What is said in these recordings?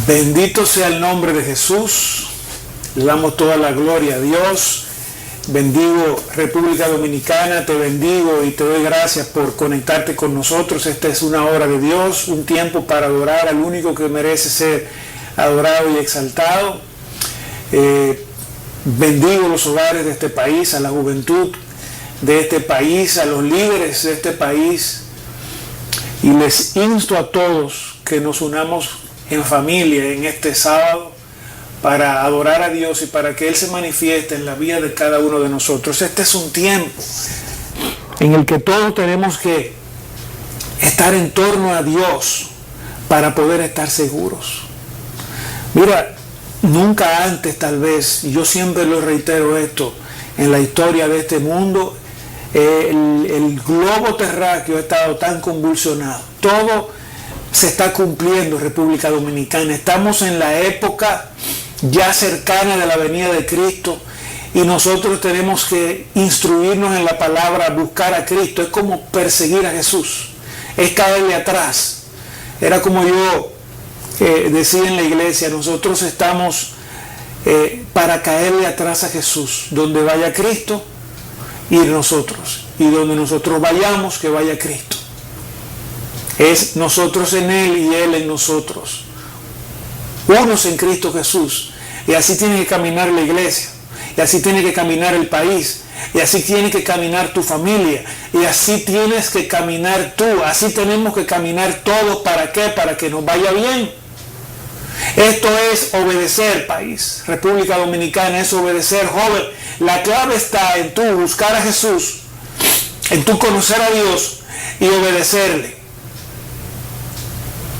Bendito sea el nombre de Jesús. Le damos toda la gloria a Dios. Bendigo República Dominicana, te bendigo y te doy gracias por conectarte con nosotros. Esta es una hora de Dios, un tiempo para adorar al único que merece ser adorado y exaltado. Bendigo los hogares de este país, a la juventud de este país, a los líderes de este país, y les insto a todos que nos unamos en familia en este sábado para adorar a Dios y para que Él se manifieste en la vida de cada uno de nosotros. Este es un tiempo en el que todos tenemos que estar en torno a Dios para poder estar seguros. Mira, nunca antes tal vez, y yo siempre lo reitero esto, en la historia de este mundo, el globo terráqueo ha estado tan convulsionado. Todo se está cumpliendo en República Dominicana. Estamos en la época ya cercana de la venida de Cristo y nosotros tenemos que instruirnos en la palabra, buscar a Cristo. Es como perseguir a Jesús, es caerle atrás. Era como yo decía en la iglesia, nosotros estamos para caerle atrás a Jesús. Donde vaya Cristo, ir nosotros, y donde nosotros vayamos, que vaya Cristo. Es nosotros en Él y Él en nosotros, unos en Cristo Jesús. Y así tiene que caminar la iglesia, y así tiene que caminar el país, y así tiene que caminar tu familia, y así tienes que caminar tú, así tenemos que caminar todos. ¿Para qué? Para que nos vaya bien. Esto es obedecer, país. República Dominicana es obedecer, joven. La clave está en tú buscar a Jesús, en tú conocer a Dios y obedecerle.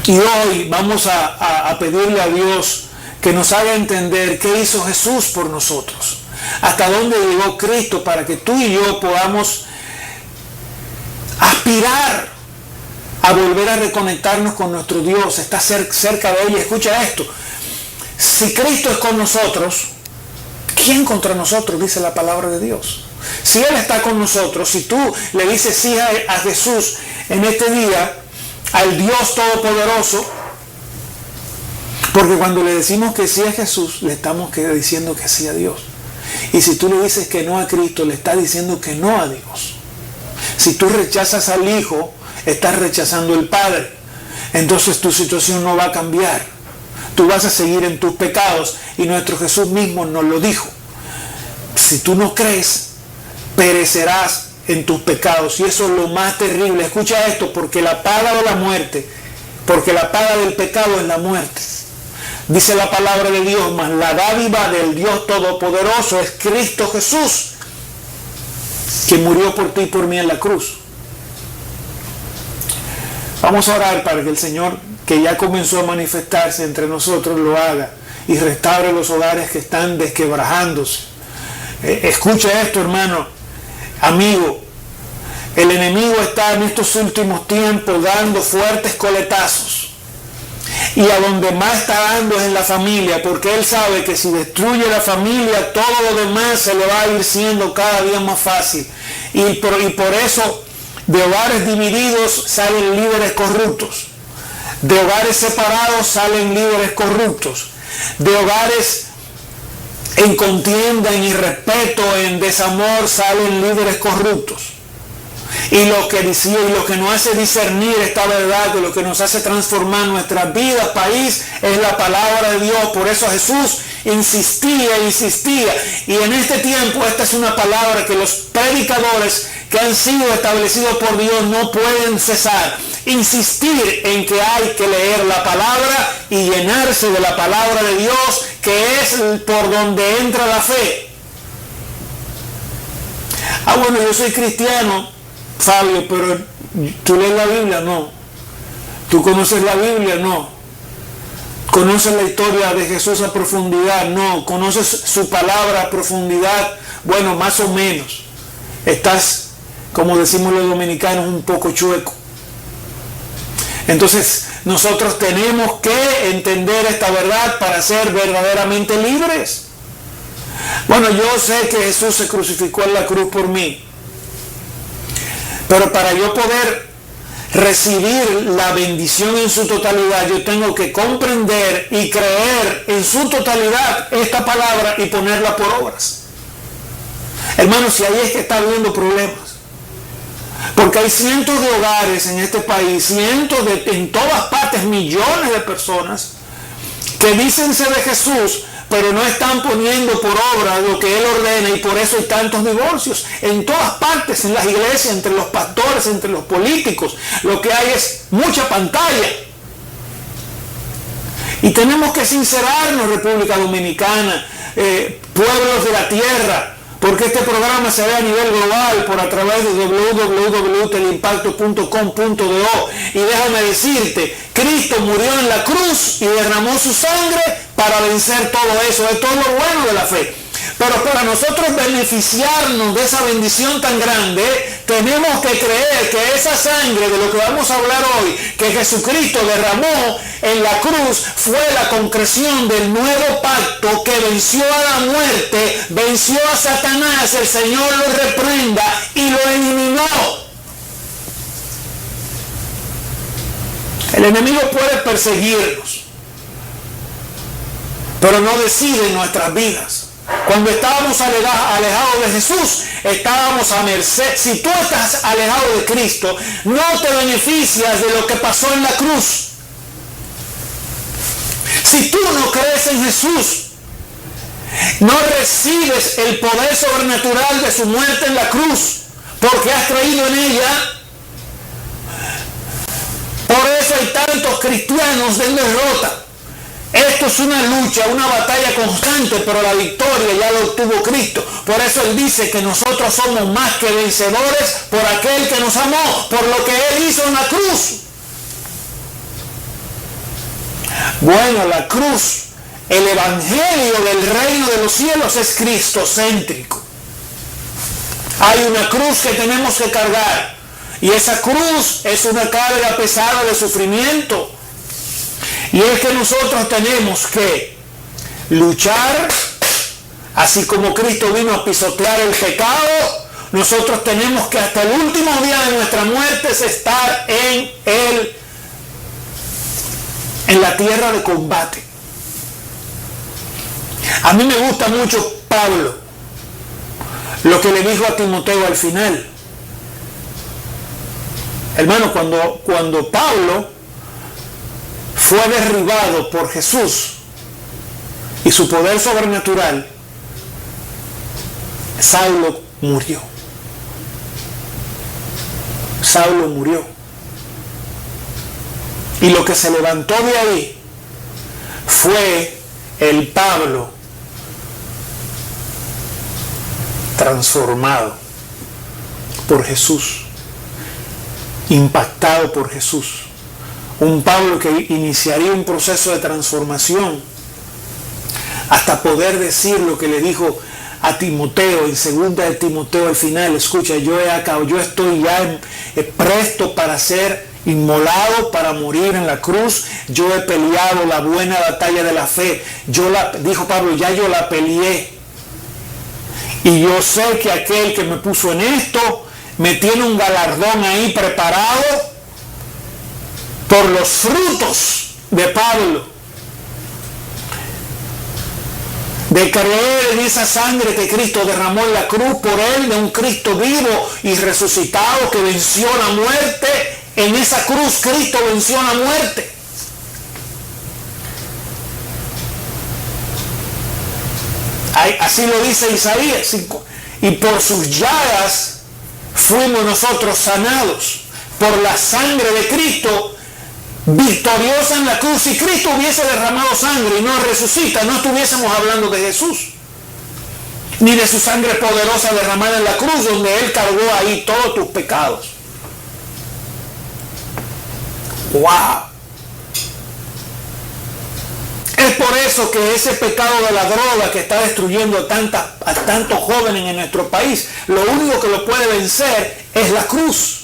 Y hoy vamos a pedirle a Dios que nos haga entender qué hizo Jesús por nosotros, hasta dónde llegó Cristo, para que tú y yo podamos aspirar a volver a reconectarnos con nuestro Dios, estar cerca de Él. Y escucha esto: si Cristo es con nosotros, ¿quién contra nosotros? Dice la palabra de Dios. Si Él está con nosotros, si tú le dices sí a Jesús en este día, al Dios Todopoderoso, porque cuando le decimos que sí a Jesús, le estamos diciendo que sí a Dios. Y si tú le dices que no a Cristo, le estás diciendo que no a Dios. Si tú rechazas al Hijo, estás rechazando al Padre. Entonces tu situación no va a cambiar. Tú vas a seguir en tus pecados, y nuestro Jesús mismo nos lo dijo. Si tú no crees, perecerás en tus pecados. Y eso es lo más terrible. Escucha esto: porque la paga de la muerte, porque la paga del pecado es la muerte. Dice la palabra de Dios: mas la dádiva del Dios Todopoderoso es Cristo Jesús, que murió por ti y por mí en la cruz. Vamos a orar para que el Señor, que ya comenzó a manifestarse entre nosotros, lo haga y restaure los hogares que están desquebrajándose. Escucha esto, hermano, amigo. El enemigo está en estos últimos tiempos dando fuertes coletazos. Y a donde más está dando es en la familia, porque él sabe que si destruye la familia, todo lo demás se le va a ir siendo cada día más fácil. Y por eso de hogares divididos salen líderes corruptos. De hogares separados salen líderes corruptos. De hogares en contienda, en irrespeto, en desamor, salen líderes corruptos. Y lo que nos hace discernir esta verdad, que lo que nos hace transformar nuestras vidas, país, es la palabra de Dios. Por eso Jesús insistía. Y en este tiempo esta es una palabra que los predicadores que han sido establecidos por Dios no pueden cesar. Insistir en que hay que leer la palabra y llenarse de la palabra de Dios, que es por donde entra la fe. Bueno, yo soy cristiano, Fabio, pero ¿tú lees la Biblia? No. ¿Tú conoces la Biblia? No. ¿Conoces la historia de Jesús a profundidad? No. ¿Conoces su palabra a profundidad? Bueno, más o menos. Estás, como decimos los dominicanos, un poco chueco. Entonces, nosotros tenemos que entender esta verdad para ser verdaderamente libres. Bueno, yo sé que Jesús se crucificó en la cruz por mí. Pero para yo poder recibir la bendición en su totalidad, yo tengo que comprender y creer en su totalidad esta palabra y ponerla por obras. Hermanos, si ahí es que está habiendo problemas. Porque hay cientos de hogares en este país, en todas partes, millones de personas que dicen ser de Jesús, pero no están poniendo por obra lo que Él ordena, y por eso hay tantos divorcios. En todas partes, en las iglesias, entre los pastores, entre los políticos, lo que hay es mucha pantalla. Y tenemos que sincerarnos, República Dominicana, pueblos de la tierra, porque este programa se ve a nivel global a través de www.teleimpacto.com.do. Y déjame decirte, Cristo murió en la cruz y derramó su sangre para vencer todo eso. Es todo lo bueno de la fe. Pero para nosotros beneficiarnos de esa bendición tan grande, tenemos que creer que esa sangre de lo que vamos a hablar hoy, que Jesucristo derramó en la cruz, fue la concreción del nuevo pacto que venció a la muerte, venció a Satanás, el Señor lo reprenda y lo eliminó. El enemigo puede perseguirnos, pero no decide en nuestras vidas. Cuando estábamos alejados de Jesús, estábamos a merced. Si tú estás alejado de Cristo, no te beneficias de lo que pasó en la cruz. Si tú no crees en Jesús, no recibes el poder sobrenatural de su muerte en la cruz, porque has creído en ella. Por eso hay tantos cristianos en derrota. Esto es una lucha, una batalla constante, pero la victoria ya la obtuvo Cristo. Por eso Él dice que nosotros somos más que vencedores por aquel que nos amó, por lo que Él hizo en la cruz. Bueno, la cruz, el evangelio del reino de los cielos es cristocéntrico. Hay una cruz que tenemos que cargar, y esa cruz es una carga pesada de sufrimiento. Y es que nosotros tenemos que luchar, así como Cristo vino a pisotear el pecado, nosotros tenemos que hasta el último día de nuestra muerte estar en la tierra de combate. A mí me gusta mucho Pablo, lo que le dijo a Timoteo al final. Hermano, cuando Pablo fue derribado por Jesús y su poder sobrenatural, Saulo murió. Saulo murió. Y lo que se levantó de ahí fue el Pablo transformado por Jesús, impactado por Jesús. Un Pablo que iniciaría un proceso de transformación hasta poder decir lo que le dijo a Timoteo en 2 de Timoteo al final: escucha, yo estoy ya presto para ser inmolado, para morir en la cruz. Yo he peleado la buena batalla de la fe. Dijo Pablo, ya yo la peleé. Y yo sé que aquel que me puso en esto me tiene un galardón ahí preparado por los frutos de Pablo, de creer en esa sangre que Cristo derramó en la cruz por él, de un Cristo vivo y resucitado que venció la muerte. En esa cruz Cristo venció la muerte. Así lo dice Isaías, y por sus llagas fuimos nosotros sanados. Por la sangre de Cristo victoriosa en la cruz. Si Cristo hubiese derramado sangre y no resucita, no estuviésemos hablando de Jesús, ni de su sangre poderosa derramada en la cruz, donde Él cargó ahí todos tus pecados. ¡Wow! Es por eso que ese pecado de la droga que está destruyendo a tantos jóvenes en nuestro país, lo único que lo puede vencer es la cruz,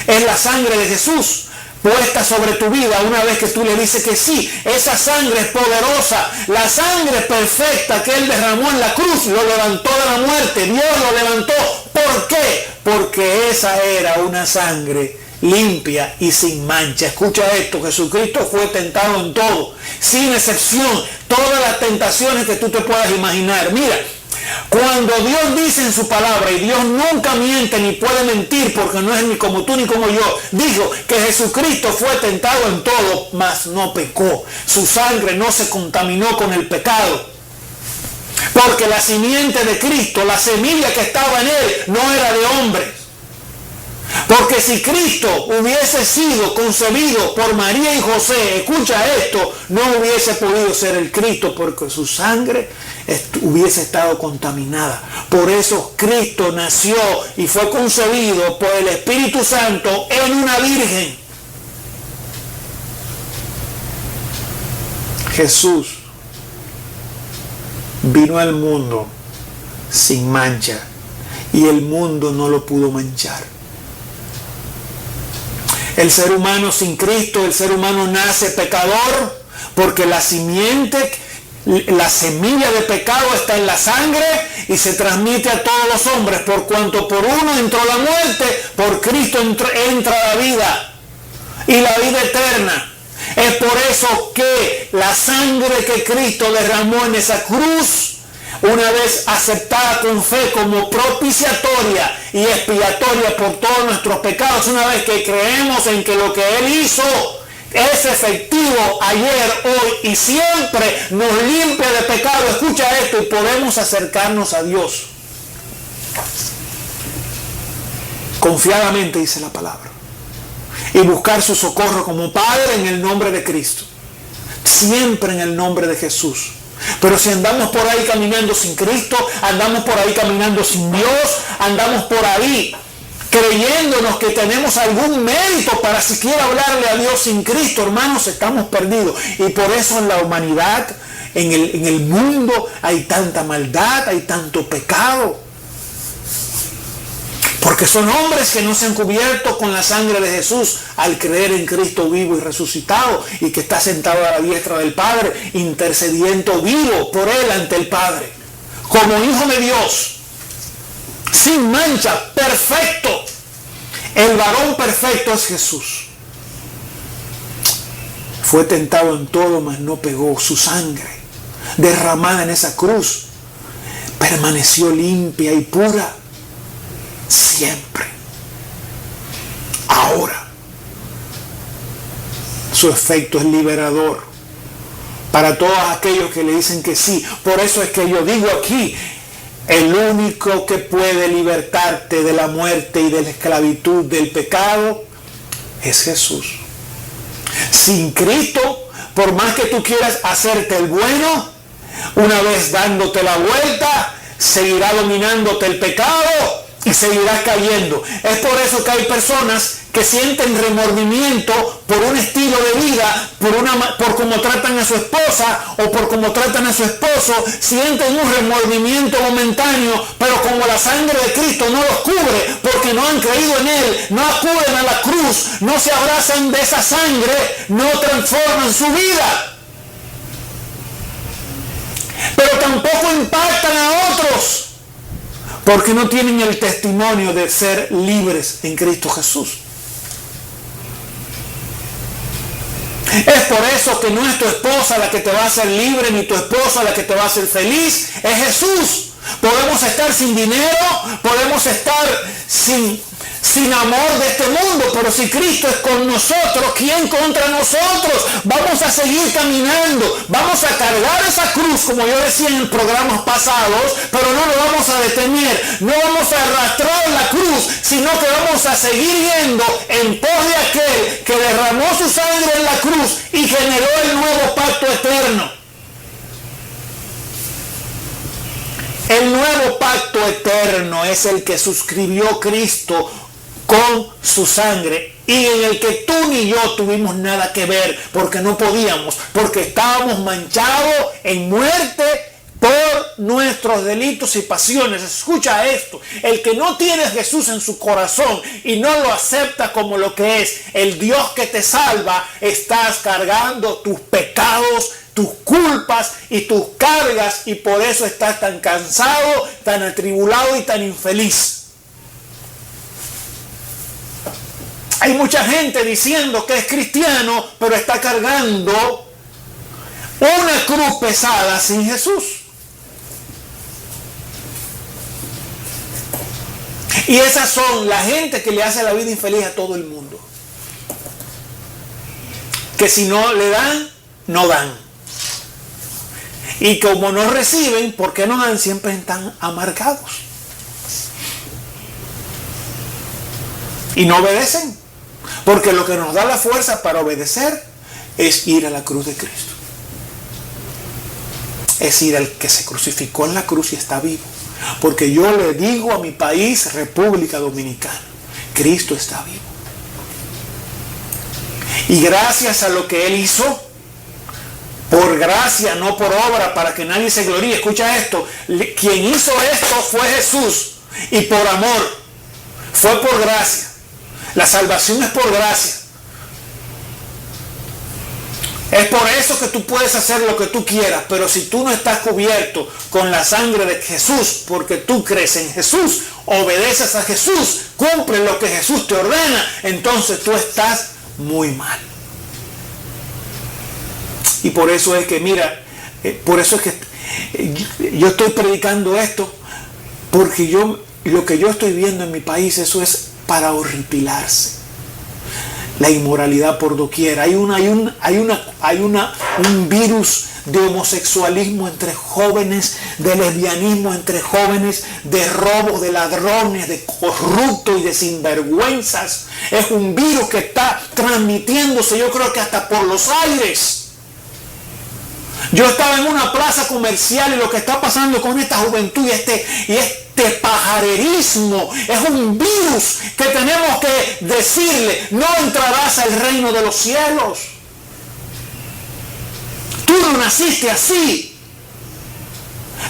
es la sangre de Jesús puesta sobre tu vida. Una vez que tú le dices que sí, esa sangre es poderosa, la sangre perfecta que Él derramó en la cruz lo levantó de la muerte. Dios lo levantó. ¿Por qué? Porque esa era una sangre limpia y sin mancha. Escucha esto, Jesucristo fue tentado en todo, sin excepción, todas las tentaciones que tú te puedas imaginar. Mira, cuando Dios dice en su palabra, y Dios nunca miente ni puede mentir porque no es ni como tú ni como yo, dijo que Jesucristo fue tentado en todo, mas no pecó. Su sangre no se contaminó con el pecado. Porque la simiente de Cristo, la semilla que estaba en él, no era de hombres. Porque si Cristo hubiese sido concebido por María y José, escucha esto, no hubiese podido ser el Cristo porque su sangre hubiese estado contaminada. Por eso Cristo nació y fue concebido por el Espíritu Santo en una virgen. Jesús vino al mundo sin mancha y el mundo no lo pudo manchar. El ser humano sin Cristo, el ser humano nace pecador porque la simiente, la semilla de pecado está en la sangre y se transmite a todos los hombres. Por cuanto por uno entró la muerte, por Cristo entra la vida y la vida eterna. Es por eso que la sangre que Cristo derramó en esa cruz, una vez aceptada con fe como propiciatoria y expiatoria por todos nuestros pecados, una vez que creemos en que lo que Él hizo es efectivo ayer, hoy y siempre, nos limpia de pecado. Escucha esto, y podemos acercarnos a Dios confiadamente, dice la palabra, y buscar su socorro como Padre en el nombre de Cristo, siempre en el nombre de Jesús. Pero si andamos por ahí caminando sin Cristo, andamos por ahí caminando sin Dios, andamos por ahí creyéndonos que tenemos algún mérito para siquiera hablarle a Dios sin Cristo, hermanos, estamos perdidos. Y por eso en la humanidad, en el mundo, hay tanta maldad, hay tanto pecado. Porque son hombres que no se han cubierto con la sangre de Jesús al creer en Cristo vivo y resucitado y que está sentado a la diestra del Padre, intercediendo vivo por Él ante el Padre. Como Hijo de Dios, sin mancha, perfecto. El varón perfecto es Jesús. Fue tentado en todo, mas no pegó. Su sangre derramada en esa cruz permaneció limpia y pura. Siempre. Ahora, su efecto es liberador para todos aquellos que le dicen que sí. Por eso es que yo digo aquí, el único que puede libertarte de la muerte y de la esclavitud del pecado es Jesús. Sin Cristo, por más que tú quieras hacerte el bueno, una vez dándote la vuelta, seguirá dominándote el pecado y seguirás cayendo. Es por eso que hay personas que sienten remordimiento por un estilo de vida, por cómo tratan a su esposa o por cómo tratan a su esposo. Sienten un remordimiento momentáneo, pero como la sangre de Cristo no los cubre, porque no han creído en Él, no acuden a la cruz, no se abrazan de esa sangre, no transforman su vida. Pero tampoco impactan a otros, porque no tienen el testimonio de ser libres en Cristo Jesús. Es por eso que no es tu esposa la que te va a hacer libre, ni tu esposa la que te va a hacer feliz, es Jesús. Podemos estar sin dinero, podemos estar sin amor de este mundo, pero si Cristo es con nosotros, ¿quién contra nosotros? Vamos a seguir caminando, vamos a cargar esa cruz, como yo decía en programas pasados, pero no lo vamos a detener, no vamos a arrastrar la cruz, sino que vamos a seguir yendo en pos de aquel que derramó su sangre en la cruz y generó el nuevo pacto eterno. El nuevo pacto eterno es el que suscribió Cristo con su sangre y en el que tú ni yo tuvimos nada que ver porque no podíamos, porque estábamos manchados en muerte por nuestros delitos y pasiones. Escucha esto, el que no tiene a Jesús en su corazón y no lo acepta como lo que es, el Dios que te salva, estás cargando tus pecados, tus culpas y tus cargas, y por eso estás tan cansado, tan atribulado y tan infeliz. Hay mucha gente diciendo que es cristiano, pero está cargando una cruz pesada sin Jesús. Y esas son la gente que le hace la vida infeliz a todo el mundo. Que si no le dan, no dan. Y como no reciben, ¿por qué no dan? Siempre están amargados. Y no obedecen. Porque lo que nos da la fuerza para obedecer es ir a la cruz de Cristo. Es ir al que se crucificó en la cruz y está vivo. Porque yo le digo a mi país, República Dominicana, Cristo está vivo. Y gracias a lo que Él hizo, por gracia, no por obra, para que nadie se gloríe. Escucha esto, quien hizo esto fue Jesús, y por amor, fue por gracia. La salvación es por gracia. Es por eso que tú puedes hacer lo que tú quieras, pero si tú no estás cubierto con la sangre de Jesús, porque tú crees en Jesús, obedeces a Jesús, cumples lo que Jesús te ordena, entonces tú estás muy mal. Y por eso es que, mira, por eso es que yo estoy predicando esto, porque lo que yo estoy viendo en mi país, eso es para horripilarse. La inmoralidad por doquier. Hay un virus de homosexualismo entre jóvenes, de lesbianismo entre jóvenes, de robos, de ladrones, de corruptos y de sinvergüenzas. Es un virus que está transmitiéndose, yo creo que hasta por los aires. Yo estaba en una plaza comercial y lo que está pasando con esta juventud y este pajarerismo es un virus que tenemos que decirle: no entrarás al reino de los cielos. Tú no naciste así.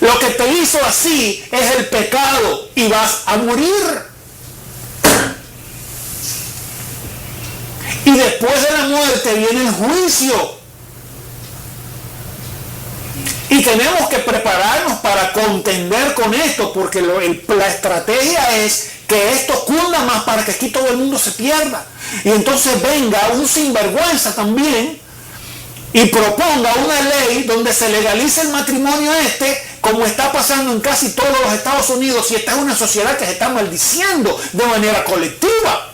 Lo que te hizo así es el pecado y vas a morir. Y después de la muerte viene el juicio. Y tenemos que prepararnos para contender con esto, porque la estrategia es que esto cunda más para que aquí todo el mundo se pierda. Y entonces venga un sinvergüenza también y proponga una ley donde se legalice el matrimonio como está pasando en casi todos los Estados Unidos, y esta es una sociedad que se está maldiciendo de manera colectiva.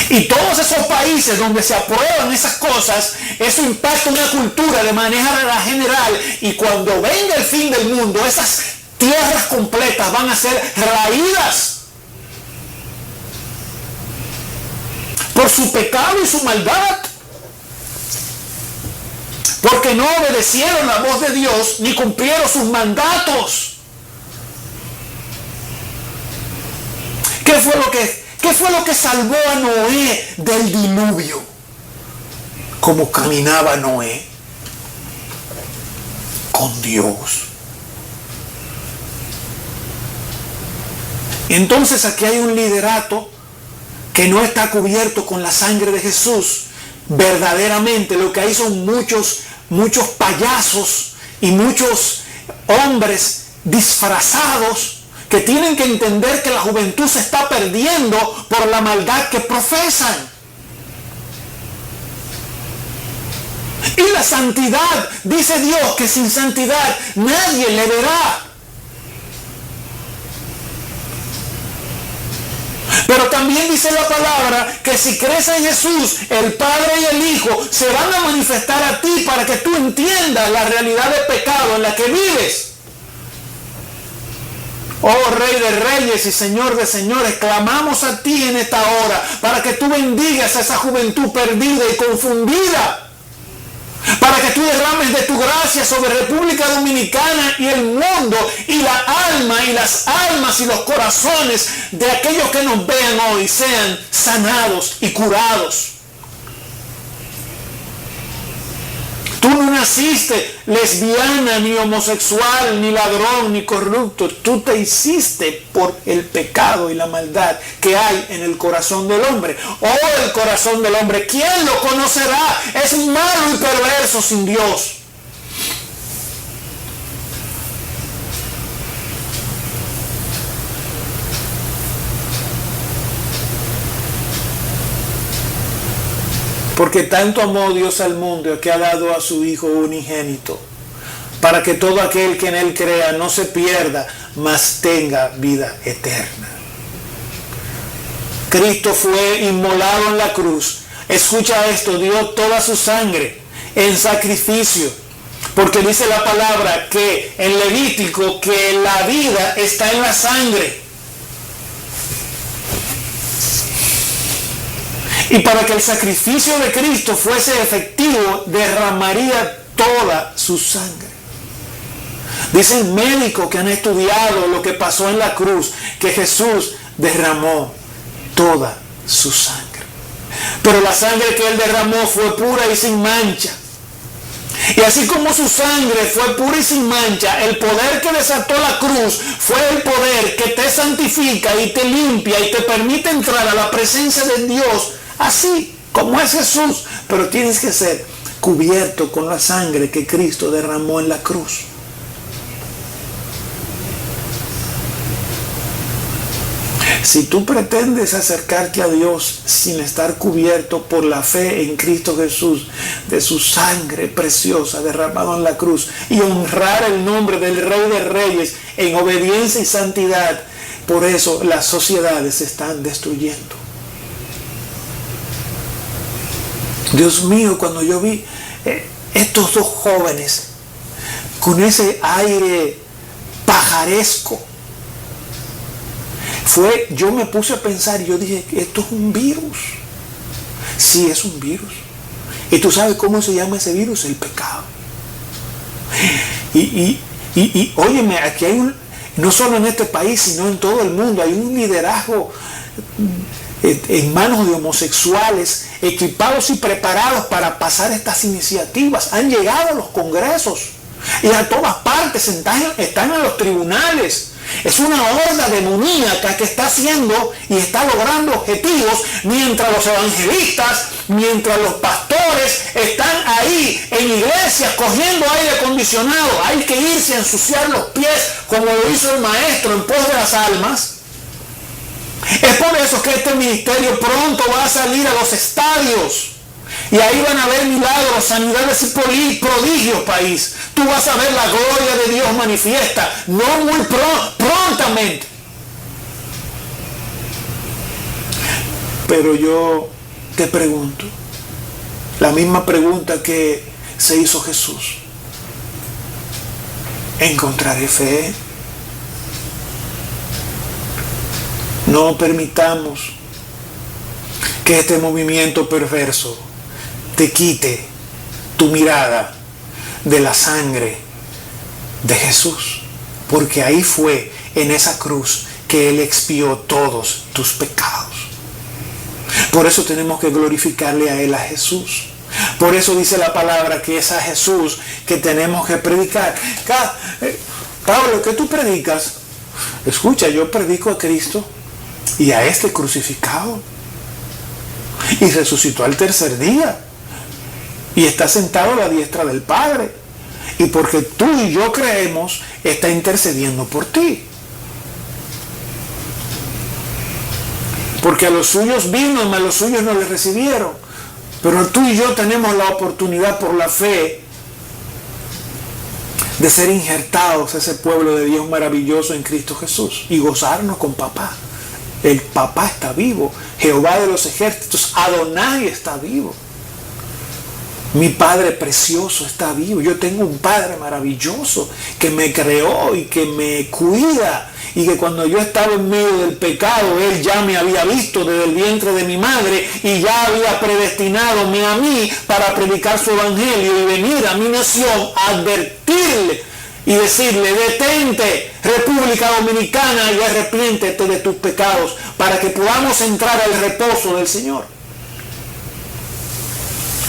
Y todos esos países donde se aprueban esas cosas, eso impacta una cultura de manera general, y cuando venga el fin del mundo, esas tierras completas van a ser raídas por su pecado y su maldad, porque no obedecieron la voz de Dios ni cumplieron sus mandatos. ¿Qué fue lo que salvó a Noé del diluvio? ¿Cómo caminaba Noé? Con Dios. Entonces aquí hay un liderato que no está cubierto con la sangre de Jesús. Verdaderamente lo que hay son muchos payasos y muchos hombres disfrazados que tienen que entender que la juventud se está perdiendo por la maldad que profesan. Y la santidad, dice Dios que sin santidad nadie le verá. Pero también dice la palabra que si crees en Jesús, el Padre y el Hijo se van a manifestar a ti para que tú entiendas la realidad del pecado en la que vives. Oh Rey de Reyes y Señor de Señores, clamamos a ti en esta hora para que tú bendigas a esa juventud perdida y confundida, para que tú derrames de tu gracia sobre República Dominicana y el mundo, y la alma y las almas y los corazones de aquellos que nos vean hoy sean sanados y curados. Tú no naciste lesbiana, ni homosexual, ni ladrón, ni corrupto. Tú te hiciste por el pecado y la maldad que hay en el corazón del hombre. Oh, el corazón del hombre, ¿quién lo conocerá? Es malo y perverso sin Dios. Porque tanto amó Dios al mundo que ha dado a su Hijo unigénito, para que todo aquel que en Él crea no se pierda, mas tenga vida eterna. Cristo fue inmolado en la cruz. Escucha esto, dio toda su sangre en sacrificio. Porque dice la palabra que en Levítico que la vida está en la sangre. Y para que el sacrificio de Cristo fuese efectivo, derramaría toda su sangre. Dicen médicos que han estudiado lo que pasó en la cruz, que Jesús derramó toda su sangre. Pero la sangre que Él derramó fue pura y sin mancha. Y así como su sangre fue pura y sin mancha, el poder que desató la cruz fue el poder que te santifica y te limpia y te permite entrar a la presencia de Dios, así como es Jesús. Pero tienes que ser cubierto con la sangre que Cristo derramó en la cruz. Si tú pretendes acercarte a Dios sin estar cubierto por la fe en Cristo Jesús, de su sangre preciosa derramada en la cruz, y honrar el nombre del Rey de Reyes en obediencia y santidad, por eso las sociedades se están destruyendo. Dios mío, cuando yo vi estos dos jóvenes con ese aire pajaresco, yo me puse a pensar y yo dije, esto es un virus. Sí, es un virus. ¿Y tú sabes cómo se llama ese virus? El pecado. Y óyeme, aquí hay no solo en este país, sino en todo el mundo, hay un liderazgo en manos de homosexuales, equipados y preparados para pasar estas iniciativas. Han llegado a los congresos y a todas partes, están en los tribunales. Es una horda demoníaca que está haciendo y está logrando objetivos, mientras los evangelistas, mientras los pastores están ahí en iglesias cogiendo aire acondicionado. Hay que irse a ensuciar los pies como lo hizo el maestro en pos de las almas. Es por eso que este ministerio pronto va a salir a los estadios. Y ahí van a haber milagros, sanidades y prodigios, país. Tú vas a ver la gloria de Dios manifiesta, no muy prontamente. Pero yo te pregunto, la misma pregunta que se hizo Jesús. ¿Encontraré fe? No permitamos que este movimiento perverso te quite tu mirada de la sangre de Jesús, porque ahí fue en esa cruz que Él expió todos tus pecados. Por eso tenemos que glorificarle a Él, a Jesús. Por eso dice la palabra que es a Jesús que tenemos que predicar. Pablo, ¿qué tú predicas? Escucha, yo predico a Cristo y a este crucificado, y resucitó al tercer día y está sentado a la diestra del Padre, y porque tú y yo creemos, está intercediendo por ti. Porque a los suyos vino, mas los suyos no le recibieron. Pero tú y yo tenemos la oportunidad por la fe de ser injertados a ese pueblo de Dios maravilloso en Cristo Jesús y gozarnos con papá. El papá está vivo. Jehová de los ejércitos, Adonai, está vivo. Mi Padre precioso está vivo. Yo tengo un Padre maravilloso que me creó y que me cuida, y que cuando yo estaba en medio del pecado, Él ya me había visto desde el vientre de mi madre y ya había predestinadome a mí para predicar su evangelio y venir a mi nación a advertirle y decirle: detente, República Dominicana, y arrepiéntete de tus pecados, para que podamos entrar al reposo del Señor.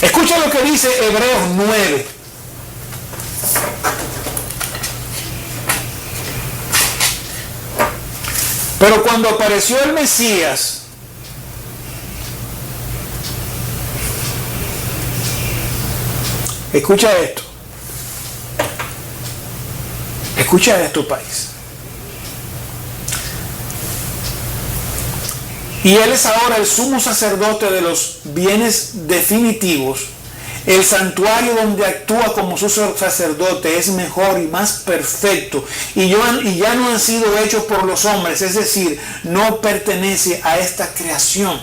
Escucha lo que dice Hebreos 9. Pero cuando apareció el Mesías, escucha esto. Escucha esto, país. y Él es ahora el sumo sacerdote de los bienes definitivos, el santuario donde actúa como su sacerdote es mejor y más perfecto y ya no han sido hechos por los hombres, es decir, no pertenece a esta creación.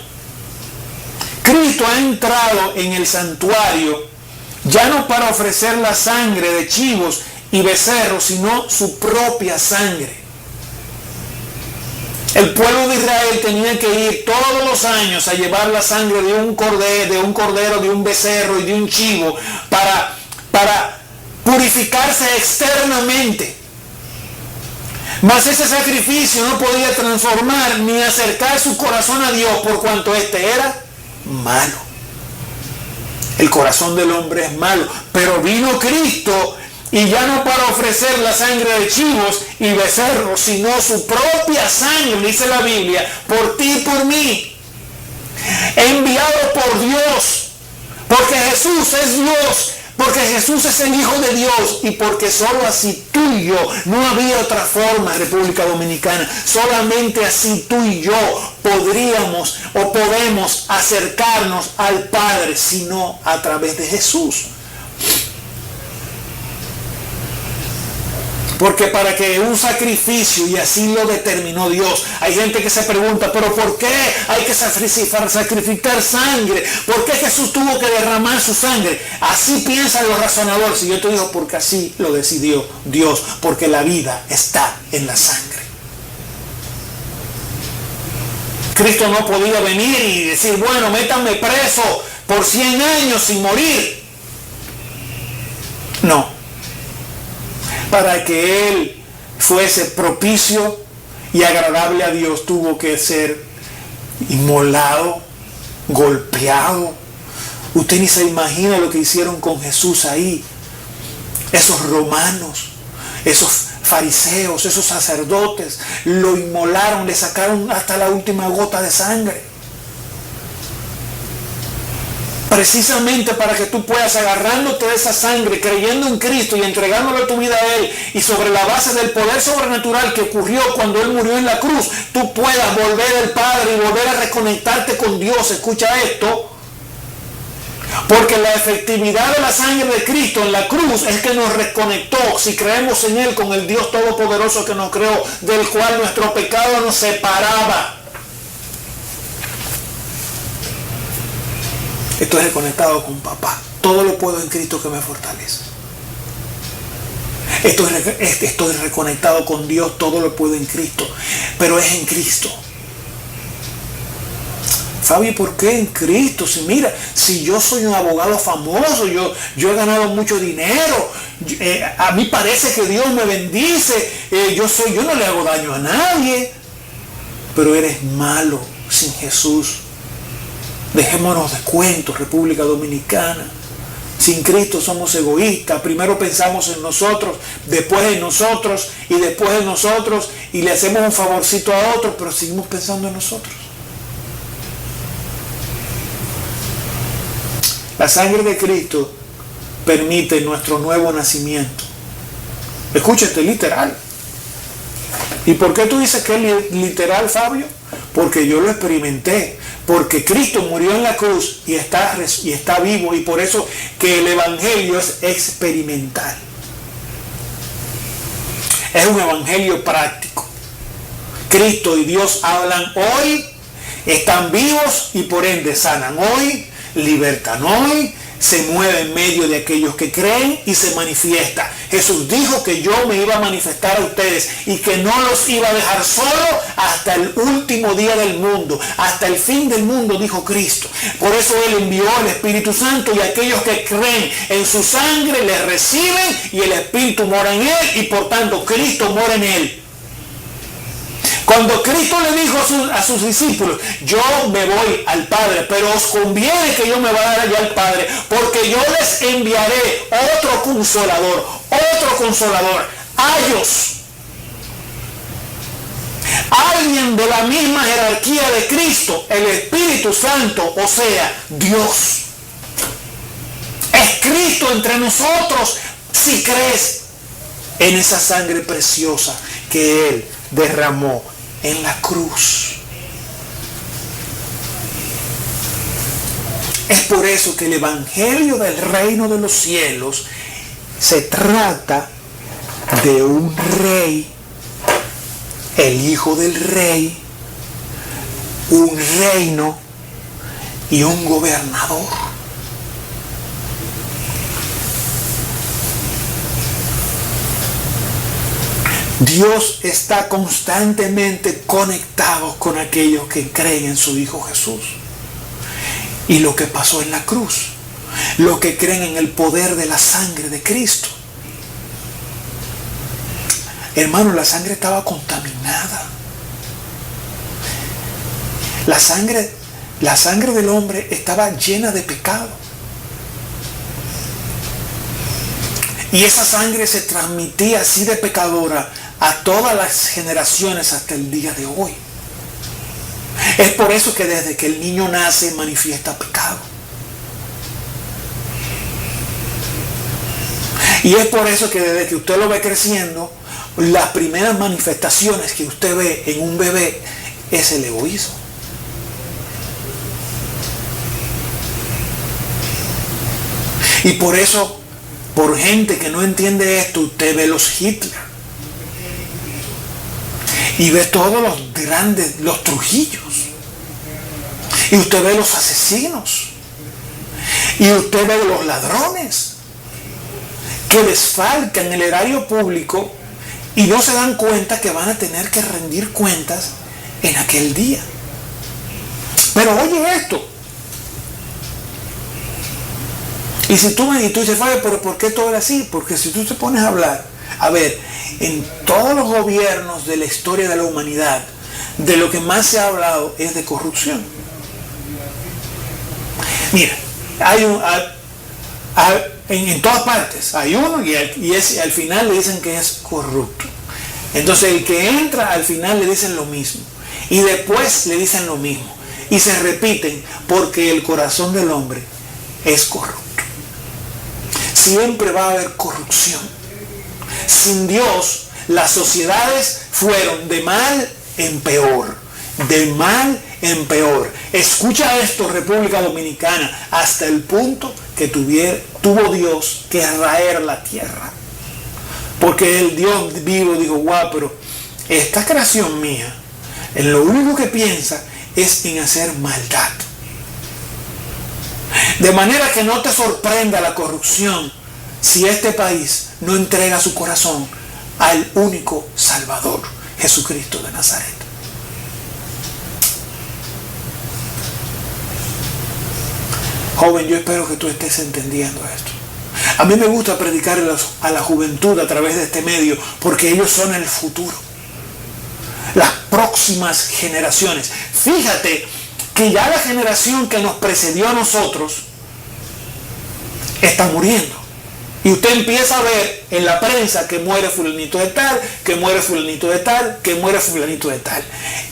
Cristo ha entrado en el santuario ya no para ofrecer la sangre de chivos y becerros, sino su propia sangre. El pueblo de Israel tenía que ir todos los años a llevar la sangre de un cordero, de un becerro y de un chivo para purificarse externamente. Mas ese sacrificio no podía transformar ni acercar su corazón a Dios por cuanto éste era malo. El corazón del hombre es malo, pero vino Cristo y ya no para ofrecer la sangre de chivos y becerros, sino su propia sangre, dice la Biblia, por ti y por mí. Enviado por Dios, porque Jesús es Dios, porque Jesús es el Hijo de Dios y porque solo así tú y yo, no había otra forma, República Dominicana, solamente así tú y yo podríamos o podemos acercarnos al Padre, sino a través de Jesús. Porque para que un sacrificio, y así lo determinó Dios, hay gente que se pregunta, pero ¿por qué hay que sacrificar sangre? ¿Por qué Jesús tuvo que derramar su sangre? Así piensan los razonadores. Y yo te digo, porque así lo decidió Dios, porque la vida está en la sangre. Cristo no podía venir y decir, bueno, métanme preso por 100 años sin morir. No. Para que Él fuese propicio y agradable a Dios, tuvo que ser inmolado, golpeado. Usted ni se imagina lo que hicieron con Jesús ahí. Esos romanos, esos fariseos, esos sacerdotes, lo inmolaron, le sacaron hasta la última gota de sangre. Precisamente para que tú puedas, agarrándote de esa sangre, creyendo en Cristo y entregándole tu vida a Él, y sobre la base del poder sobrenatural que ocurrió cuando Él murió en la cruz, tú puedas volver al Padre y volver a reconectarte con Dios. Escucha esto, porque la efectividad de la sangre de Cristo en la cruz es que nos reconectó, si creemos en Él, con el Dios Todopoderoso que nos creó, del cual nuestro pecado nos separaba. Estoy reconectado con papá. Todo lo puedo en Cristo que me fortalece. Estoy reconectado con Dios. Todo lo puedo en Cristo. Pero es en Cristo. Fabi, ¿por qué en Cristo? Si mira, si yo soy un abogado famoso, yo he ganado mucho dinero, a mí parece que Dios me bendice, yo no le hago daño a nadie. Pero eres malo sin Jesús. Dejémonos de cuentos, República Dominicana. Sin Cristo somos egoístas. Primero pensamos en nosotros, después en nosotros y después en nosotros, y le hacemos un favorcito a otros, pero seguimos pensando en nosotros. La sangre de Cristo permite nuestro nuevo nacimiento. Escúchate, literal. ¿Y por qué tú dices que es literal, Fabio? Porque yo lo experimenté, porque Cristo murió en la cruz y está vivo, y por eso que el evangelio es experimental. Es un evangelio práctico. Cristo y Dios hablan hoy, están vivos y por ende sanan hoy, libertan hoy, se mueve en medio de aquellos que creen y se manifiesta. Jesús dijo que yo me iba a manifestar a ustedes y que no los iba a dejar solo hasta el último día del mundo, hasta el fin del mundo, dijo Cristo. Por eso Él envió al Espíritu Santo, y aquellos que creen en su sangre le reciben, y el Espíritu mora en Él, y por tanto Cristo mora en Él. Cuando Cristo le dijo a sus discípulos, yo me voy al Padre, pero os conviene que yo me vaya allá al Padre, porque yo les enviaré otro consolador, ayos. Alguien de la misma jerarquía de Cristo, el Espíritu Santo, o sea, Dios. Es Cristo entre nosotros, si crees en esa sangre preciosa que Él derramó en la cruz. Es por eso que el evangelio del reino de los cielos se trata de un rey, el hijo del rey, un reino y un gobernador. Dios está constantemente conectado con aquellos que creen en su Hijo Jesús. Y lo que pasó en la cruz, los que creen en el poder de la sangre de Cristo. Hermano, la sangre estaba contaminada. La sangre del hombre estaba llena de pecado. Y esa sangre se transmitía así de pecadora a todas las generaciones hasta el día de hoy. Es por eso que desde que el niño nace manifiesta pecado. Y es por eso que desde que usted lo ve creciendo, las primeras manifestaciones que usted ve en un bebé es el egoísmo. Y por eso, por gente que no entiende esto, usted ve los Hitler. Y ve todos los grandes, los Trujillos. Y usted ve los asesinos. Y usted ve los ladrones que desfalcan el erario público y no se dan cuenta que van a tener que rendir cuentas en aquel día. Pero oye esto. Y si tú dices, Fabio, pero ¿por qué todo era así? Porque si tú te pones a hablar, a ver, en todos los gobiernos de la historia de la humanidad, de lo que más se ha hablado es de corrupción. Mira, en todas partes hay uno y al final le dicen que es corrupto. Entonces el que entra al final le dicen lo mismo y después le dicen lo mismo y se repiten porque el corazón del hombre es corrupto. Siempre va a haber corrupción. Sin Dios, las sociedades fueron de mal en peor. De mal en peor. Escucha esto, República Dominicana, hasta el punto que tuvo Dios que raer la tierra. Porque el Dios vivo dijo, guau, pero esta creación mía, en lo único que piensa es en hacer maldad. De manera que no te sorprenda la corrupción si este país no entrega su corazón al único Salvador, Jesucristo de Nazaret. Joven, yo espero que tú estés entendiendo esto. A mí me gusta predicar a la juventud a través de este medio porque ellos son el futuro. Las próximas generaciones. Fíjate que ya la generación que nos precedió a nosotros está muriendo. Y usted empieza a ver en la prensa que muere fulanito de tal, que muere fulanito de tal, que muere fulanito de tal.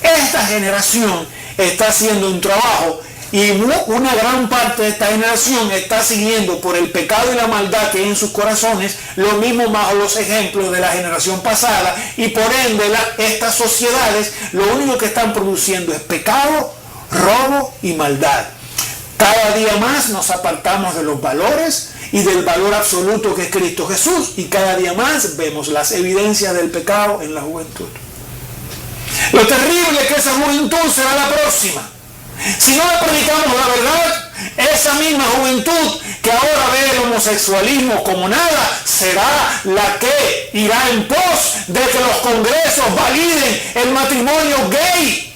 Esta generación está haciendo un trabajo y una gran parte de esta generación está siguiendo por el pecado y la maldad que hay en sus corazones, lo mismo bajo los ejemplos de la generación pasada, y por ende estas sociedades lo único que están produciendo es pecado, robo y maldad. Cada día más nos apartamos de los valores y del valor absoluto que es Cristo Jesús, y cada día más vemos las evidencias del pecado en la juventud. Lo terrible es que esa juventud será la próxima. Si no le predicamos la verdad, esa misma juventud que ahora ve el homosexualismo como nada, será la que irá en pos de que los congresos validen el matrimonio gay,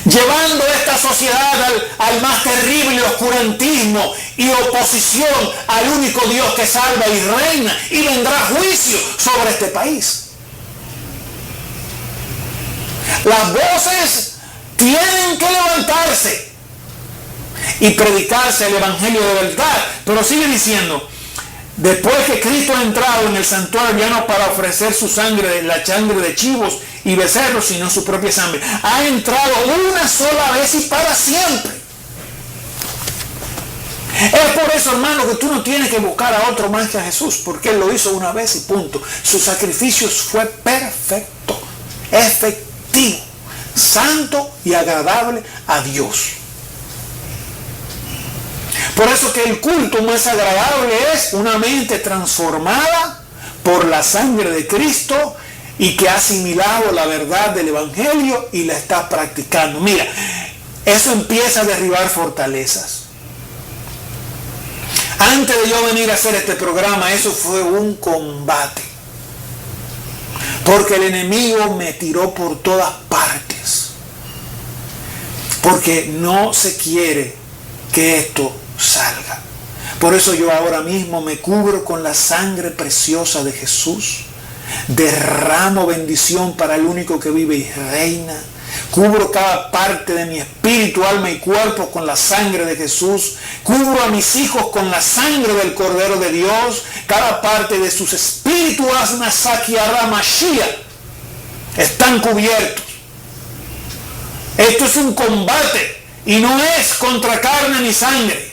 llevando esta sociedad al más terrible oscurantismo y oposición al único Dios que salva y reina, y vendrá juicio sobre este país. Las voces tienen que levantarse y predicarse el evangelio de verdad, pero sigue diciendo, después que Cristo ha entrado en el santuario ya no para ofrecer su sangre, la sangre de chivos y becerros, sino su propia sangre, ha entrado una sola vez y para siempre. Es por eso, hermano, que tú no tienes que buscar a otro más que a Jesús, porque Él lo hizo una vez y punto. Su sacrificio fue perfecto, efectivo, santo y agradable a Dios. Por eso que el culto más agradable es una mente transformada por la sangre de Cristo y que ha asimilado la verdad del Evangelio y la está practicando. Mira, eso empieza a derribar fortalezas. Antes de yo venir a hacer este programa, eso fue un combate. Porque el enemigo me tiró por todas partes. Porque no se quiere que esto salga. Por eso yo ahora mismo me cubro con la sangre preciosa de Jesús. Derramo bendición para el único que vive y reina. Cubro cada parte de mi espíritu, alma y cuerpo con la sangre de Jesús. Cubro a mis hijos con la sangre del Cordero de Dios. Cada parte de sus espíritus, asna, sakiara, mashiach, están cubiertos. Esto es un combate y no es contra carne ni sangre.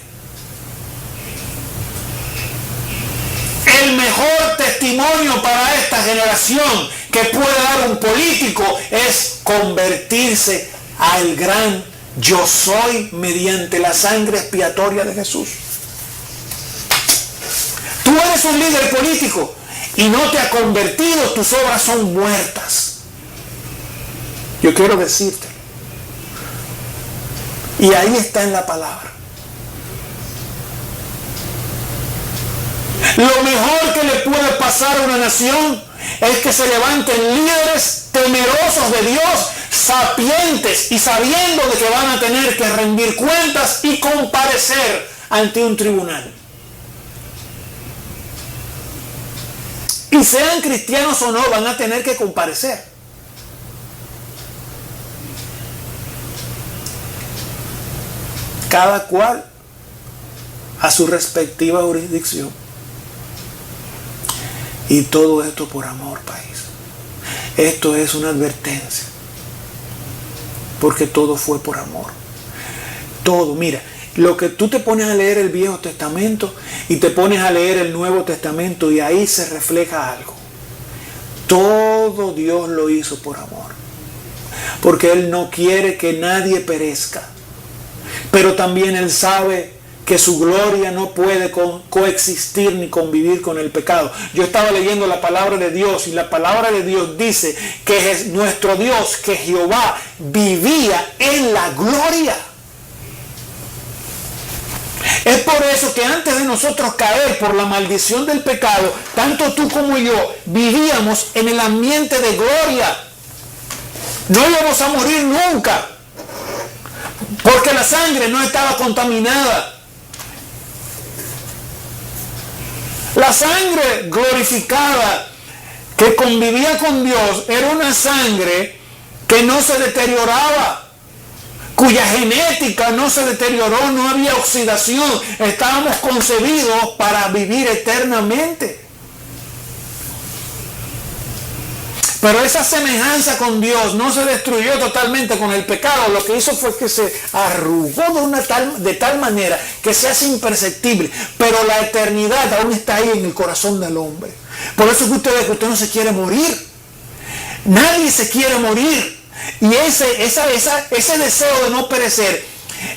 El mejor testimonio para esta generación que puede dar un político es convertirse al gran yo soy mediante la sangre expiatoria de Jesús. Tú eres un líder político y no te has convertido, tus obras son muertas. Yo quiero decirte. Y ahí está en la palabra. Lo mejor que le puede pasar a una nación es que se levanten líderes temerosos de Dios, sapientes y sabiendo de que van a tener que rendir cuentas y comparecer ante un tribunal. Y sean cristianos o no, van a tener que comparecer. Cada cual a su respectiva jurisdicción. Y todo esto por amor, país. Esto es una advertencia. Porque todo fue por amor. Todo, mira, lo que tú te pones a leer el Viejo Testamento y te pones a leer el Nuevo Testamento y ahí se refleja algo. Todo Dios lo hizo por amor. Porque Él no quiere que nadie perezca. Pero también Él sabe que su gloria no puede coexistir ni convivir con el pecado. Yo estaba leyendo la palabra de Dios y la palabra de Dios dice que es nuestro Dios, que Jehová vivía en la gloria. Es por eso que antes de nosotros caer por la maldición del pecado, tanto tú como yo vivíamos en el ambiente de gloria. No íbamos a morir nunca, porque la sangre no estaba contaminada. La sangre glorificada que convivía con Dios era una sangre que no se deterioraba, cuya genética no se deterioró, no había oxidación. Estábamos concebidos para vivir eternamente. Pero esa semejanza con Dios no se destruyó totalmente con el pecado. Lo que hizo fue que se arrugó de tal manera que se hace imperceptible. Pero la eternidad aún está ahí en el corazón del hombre. Por eso es que usted no se quiere morir. Nadie se quiere morir. Y ese deseo de no perecer,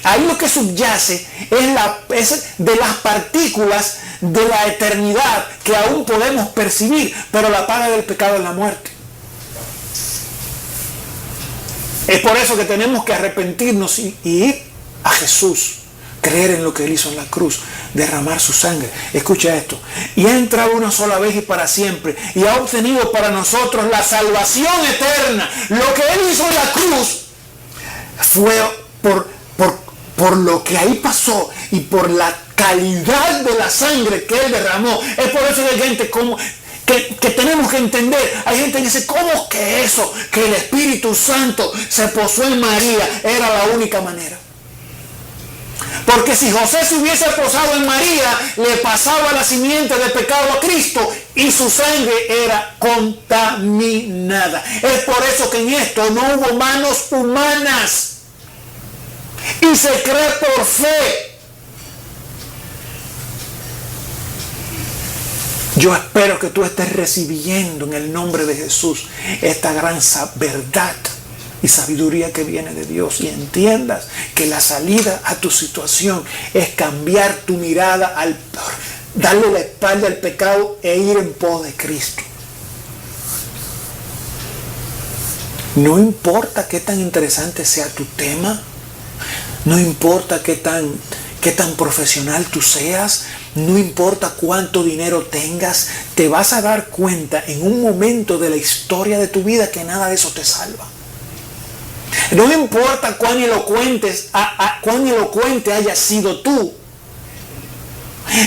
ahí lo que subyace es de las partículas de la eternidad que aún podemos percibir. Pero la paga del pecado es la muerte. Es por eso que tenemos que arrepentirnos y ir a Jesús, creer en lo que Él hizo en la cruz, derramar su sangre. Escucha esto. Y ha entrado una sola vez y para siempre, y ha obtenido para nosotros la salvación eterna. Lo que Él hizo en la cruz fue por lo que ahí pasó y por la calidad de la sangre que Él derramó. Es por eso que hay gente que tenemos que entender. Hay gente que dice, ¿cómo que eso? Que el Espíritu Santo se posó en María era la única manera. Porque si José se hubiese posado en María, le pasaba la simiente de pecado a Cristo y su sangre era contaminada. Es por eso que en esto no hubo manos humanas y se cree por fe. Yo espero que tú estés recibiendo en el nombre de Jesús esta gran verdad y sabiduría que viene de Dios, y entiendas que la salida a tu situación es cambiar tu mirada, darle la espalda al pecado e ir en pos de Cristo. No importa qué tan interesante sea tu tema, no importa qué tan profesional tú seas, no importa cuánto dinero tengas, te vas a dar cuenta en un momento de la historia de tu vida que nada de eso te salva. No importa cuán elocuente haya sido tú,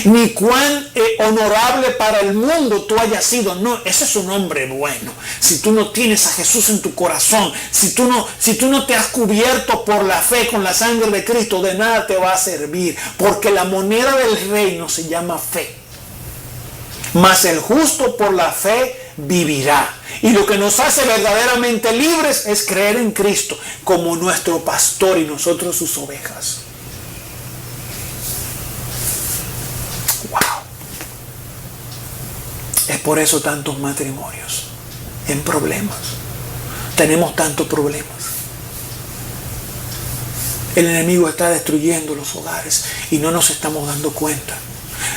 ni cuán honorable para el mundo tú hayas sido. No, ese es un hombre bueno. Si tú no tienes a Jesús en tu corazón, si tú no te has cubierto por la fe con la sangre de Cristo, de nada te va a servir, porque la moneda del reino se llama fe. Mas el justo por la fe vivirá. Y lo que nos hace verdaderamente libres es creer en Cristo como nuestro pastor y nosotros sus ovejas. Wow. Es por eso tantos matrimonios en problemas. Tenemos tantos problemas. El enemigo está destruyendo los hogares y no nos estamos dando cuenta.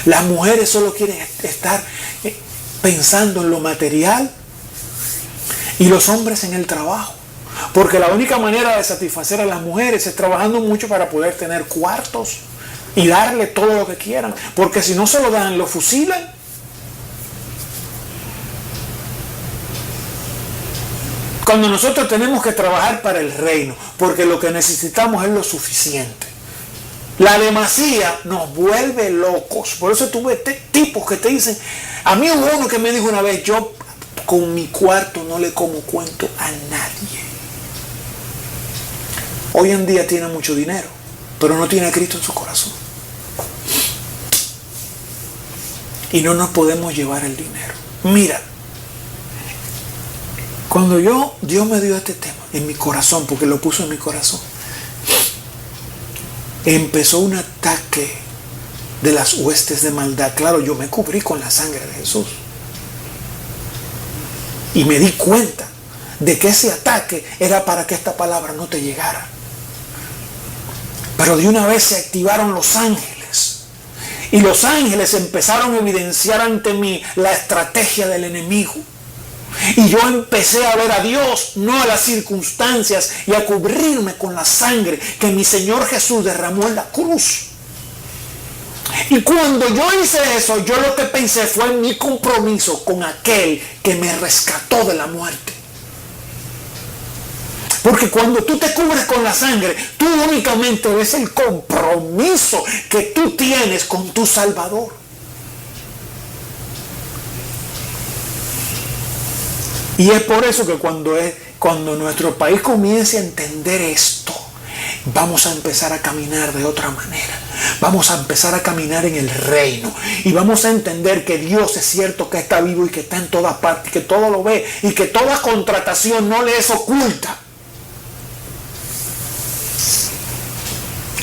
Las mujeres solo quieren estar pensando en lo material y los hombres en el trabajo. Porque la única manera de satisfacer a las mujeres es trabajando mucho para poder tener cuartos y darle todo lo que quieran. Porque si no se lo dan, lo fusilan. Cuando nosotros tenemos que trabajar para el reino, porque lo que necesitamos es lo suficiente. La demasía nos vuelve locos. Por eso tuve tipos que te dicen, a mí hubo uno que me dijo una vez, yo con mi cuarto no le como cuento a nadie. Hoy en día tiene mucho dinero, pero no tiene a Cristo en su corazón. Y no nos podemos llevar el dinero. Mira, cuando Dios me dio este tema en mi corazón, porque lo puso en mi corazón, empezó un ataque de las huestes de maldad. Claro, yo me cubrí con la sangre de Jesús. Y me di cuenta de que ese ataque era para que esta palabra no te llegara. Pero de una vez se activaron los ángeles. Y los ángeles empezaron a evidenciar ante mí la estrategia del enemigo. Y yo empecé a ver a Dios, no a las circunstancias, y a cubrirme con la sangre que mi Señor Jesús derramó en la cruz. Y cuando yo hice eso, yo lo que pensé fue en mi compromiso con aquel que me rescató de la muerte. Porque cuando tú te cubres con la sangre, tú únicamente ves el compromiso que tú tienes con tu Salvador. Y es por eso que cuando nuestro país comience a entender esto, vamos a empezar a caminar de otra manera. Vamos a empezar a caminar en el reino. Y vamos a entender que Dios es cierto que está vivo y que está en todas partes, que todo lo ve y que toda contratación no le es oculta.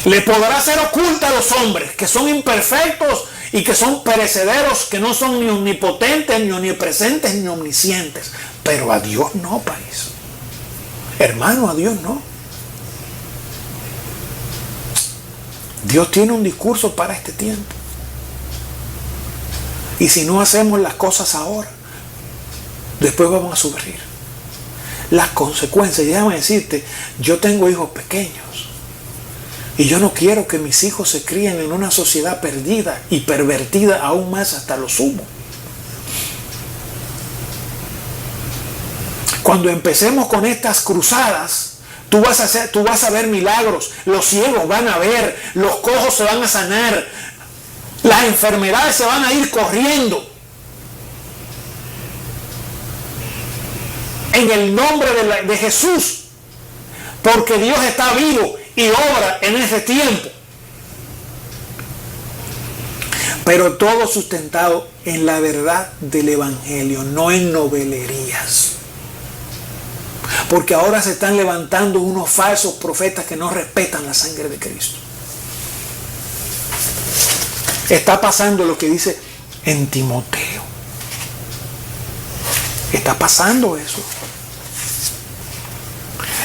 Le podrá ser oculta a los hombres que son imperfectos y que son perecederos, que no son ni omnipotentes, ni omnipresentes, ni omniscientes. Pero a Dios no, país. Hermano, a Dios no. Dios tiene un discurso para este tiempo. Y si no hacemos las cosas ahora, después vamos a sufrir las consecuencias. Déjame decirte, yo tengo hijos pequeños. Y yo no quiero que mis hijos se críen en una sociedad perdida y pervertida aún más hasta lo sumo. Cuando empecemos con estas cruzadas, tú vas a ver milagros, los ciegos van a ver, los cojos se van a sanar, las enfermedades se van a ir corriendo. En el nombre de Jesús, porque Dios está vivo y obra en ese tiempo. Pero todo sustentado en la verdad del Evangelio, no en novelerías. Porque ahora se están levantando unos falsos profetas que no respetan la sangre de Cristo. Está pasando lo que dice en Timoteo. Está pasando eso.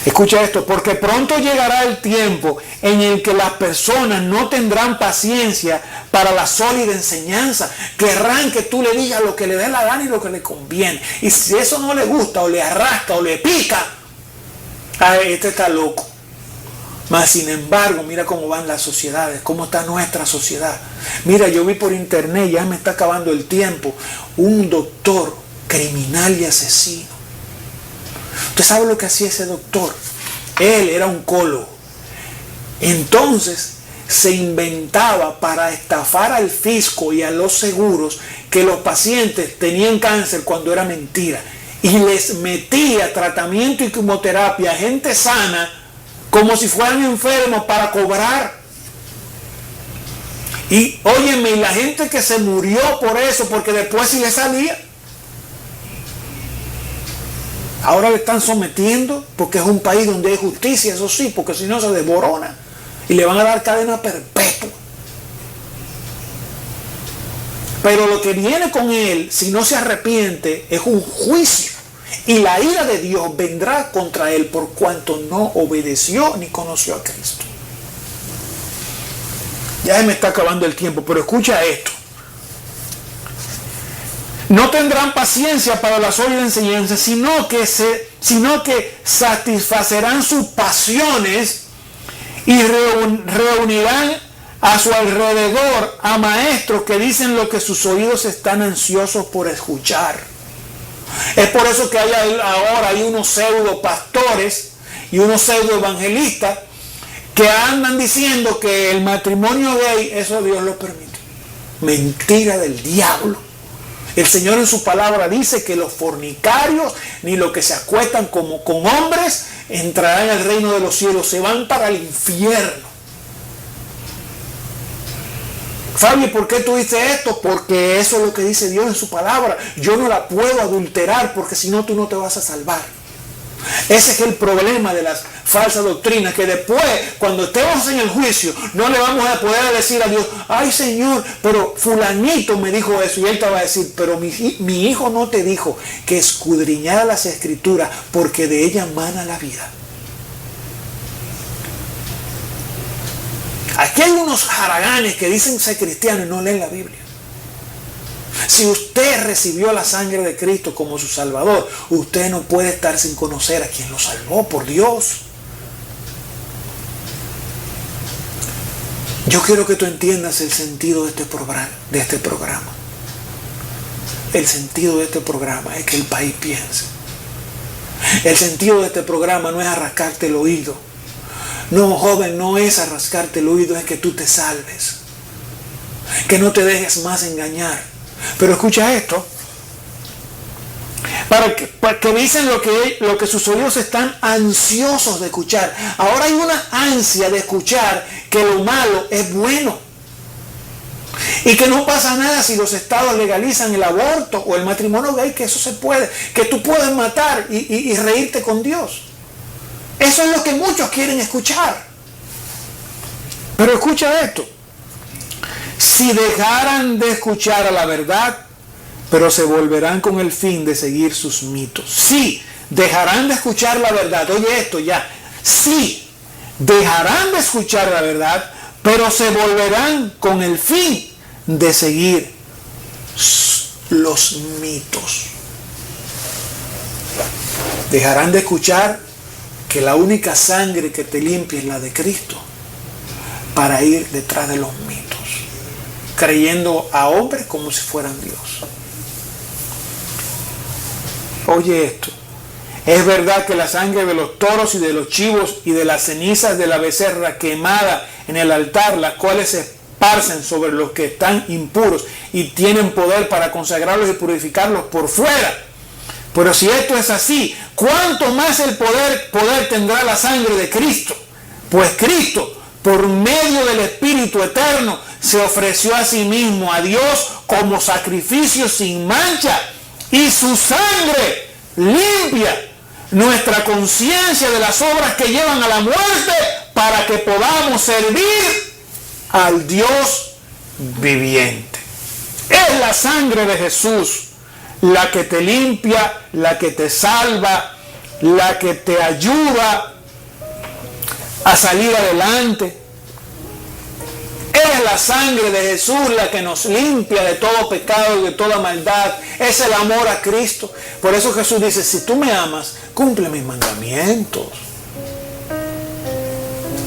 Escucha esto, porque pronto llegará el tiempo en el que las personas no tendrán paciencia para la sólida enseñanza. Querrán que tú le digas lo que le dé la gana y lo que le conviene. Y si eso no le gusta o le arrastra o le pica, este está loco. Mas sin embargo, mira cómo van las sociedades, cómo está nuestra sociedad. Mira, yo vi por internet, ya me está acabando el tiempo, un doctor criminal y asesino. ¿Usted sabe lo que hacía ese doctor? Él era oncólogo. Entonces se inventaba para estafar al fisco y a los seguros que los pacientes tenían cáncer cuando era mentira. Y les metía tratamiento y quimioterapia a gente sana como si fueran enfermos para cobrar. Y óyeme, y la gente que se murió por eso, porque después sí le salía. Ahora le están sometiendo porque es un país donde hay justicia, eso sí, porque si no se desborona y le van a dar cadena perpetua. Pero lo que viene con él, si no se arrepiente, es un juicio. Y la ira de Dios vendrá contra él por cuanto no obedeció ni conoció a Cristo. Ya me está acabando el tiempo, pero escucha esto. No tendrán paciencia para la sólida enseñanza, sino que satisfacerán sus pasiones y reunirán a su alrededor a maestros que dicen lo que sus oídos están ansiosos por escuchar. Es por eso que ahora hay unos pseudo pastores y unos pseudo evangelistas que andan diciendo que el matrimonio gay, eso Dios lo permite. Mentira del diablo. El Señor en su palabra dice que los fornicarios, ni los que se acuestan con hombres, entrarán al reino de los cielos, se van para el infierno. Fabio, ¿por qué tú dices esto? Porque eso es lo que dice Dios en su palabra. Yo no la puedo adulterar porque si no tú no te vas a salvar. Ese es el problema de las falsas doctrinas, que después, cuando estemos en el juicio, no le vamos a poder decir a Dios, ay Señor, pero fulanito me dijo eso, y Él te va a decir, pero mi hijo no te dijo que escudriñara las escrituras porque de ellas mana la vida. Aquí hay unos haraganes que dicen ser cristianos y no leen la Biblia. Si usted recibió la sangre de Cristo como su Salvador, usted no puede estar sin conocer a quien lo salvó, por Dios. Yo quiero que tú entiendas el sentido de este programa. El sentido de este programa es que el país piense. El sentido de este programa no es arrascarte el oído. No, joven, no es arrascarte el oído, es que tú te salves. Que no te dejes más engañar. Pero escucha esto, para que dicen lo que sus oídos están ansiosos de escuchar. Ahora hay una ansia de escuchar que lo malo es bueno y que no pasa nada si los estados legalizan el aborto o el matrimonio gay, que eso se puede, que tú puedes matar y reírte con Dios. Eso es lo que muchos quieren escuchar. Pero escucha esto. Si dejaran de escuchar a la verdad, pero se volverán con el fin de seguir sus mitos. Sí, dejarán de escuchar la verdad. Oye esto ya. Sí, dejarán de escuchar la verdad, pero se volverán con el fin de seguir los mitos. Dejarán de escuchar que la única sangre que te limpia es la de Cristo, para ir detrás de los mitos, creyendo a hombres como si fueran Dios. Oye esto, es verdad que la sangre de los toros y de los chivos y de las cenizas de la becerra quemada en el altar, las cuales se esparcen sobre los que están impuros y tienen poder para consagrarlos y purificarlos por fuera. Pero si esto es así, ¿cuánto más el poder tendrá la sangre de Cristo? Pues Cristo, por medio del Espíritu Eterno, se ofreció a sí mismo a Dios como sacrificio sin mancha, y su sangre limpia nuestra conciencia de las obras que llevan a la muerte, para que podamos servir al Dios viviente. Es la sangre de Jesús la que te limpia, la que te salva, la que te ayuda a salir adelante. Es la sangre de Jesús la que nos limpia de todo pecado y de toda maldad. Es el amor a Cristo. Por eso Jesús dice, si tú me amas, cumple mis mandamientos.